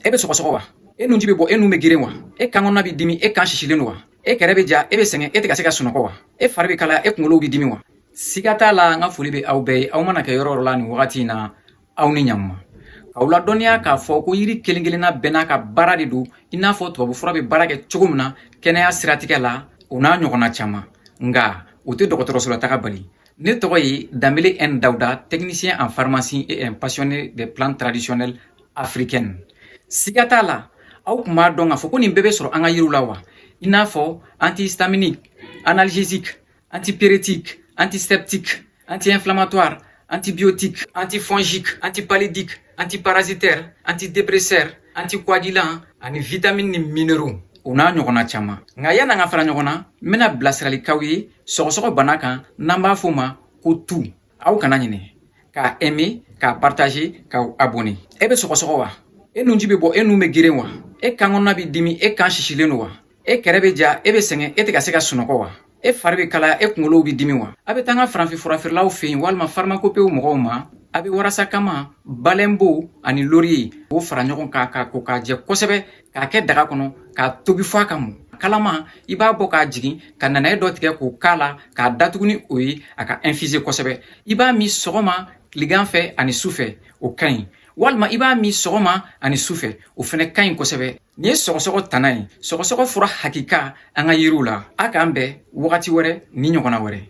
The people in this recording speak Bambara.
e be sɔgɔsɔgɔ wa e nunji be bɔ e nun be girin wa e kan kɔnɔna bi dimi e kan sisilen wa e kɛrɛ be ja e be sɛgɛn e tɛ ka se ka sunɔgɔ wa e fari be kalaya e kunkolo bi dimi wa siga t'a la n ka foli be aw bɛɛ ye aw mana kɛ yɔrɔ la nin wagati in na aw ni ɲankuma k'aw ladɔnniya k'a fɔ ko yiri kelen kelenna bɛɛ n'a ka baara de don i n'a fɔ tubabufura be baara kɛ cogo min na kɛnɛya siratigɛ la o n'a ɲɔgɔnna caman nga o tɛ dɔgɔtɔrɔsola taga bali ne tɔgɔ ye Danbele N Dawuda, technicien en pharmacie et un passionné des plantes traditionnelles africaines. Siga t'a la aw kun b'a dɔn k'a fɔ ko nin bɛɛ be sɔrɔ an ka yiriw la wa i n'a fɔ antihistaminique, analgésique, antipyrétique, antiseptique, anti-inflammatoire, antibiotique, antifongique, antipalydique, antiparasitaire, antidépresseur, anticoagulant ani vitamine ni minéraux o n'a ɲɔgɔnna caman nka yan'an ka fara ɲɔgɔn na n bena bilasiralikaw ye sɔgɔsɔgɔ bana kan n'an b'a fɔ ma ko tu aw kana ɲinɛ k'a aimer k'a partager k'aw abonner e be sɔgɔsɔgɔ wa e nunji be bɔ e nun be girin wa e kan kɔnɔna bi dimi e kan sisilen wa e kɛrɛ be ja e be sɛgɛn e tɛ ka se ka sunɔgɔ wa e fari be kalaya e kunkolo bi dimi wa a be taa n ka farafin furafeerelaw fɛ yen walima pharmacopew mɔgɔw ma a be warasa kama balenbo ani laurier k'o fara ɲɔgɔn kan k'a ko k'a jɛ kosɛbɛ k'a kɛ daga kɔnɔ k'a tobi fɔ a ka mɔ kalama i b'a bɔ k'a jigin ka nanaye dɔ tigɛ k'o k'a la k'a datugu ni o ye a ka infuser kosɛbɛ i b'a min sɔgɔma tilegan fɛ ani sufɛ o ka ɲi walima i b'a min sɔgɔma ani sufɛ o fɛnɛ ka ɲi kosɛbɛ nin ye sɔgɔsɔgɔ tana ye sɔgɔsɔgɔ fura hakika an ka yiriw la a k'an bɛn wagati wɛrɛ ni ɲɔgɔnna wɛrɛ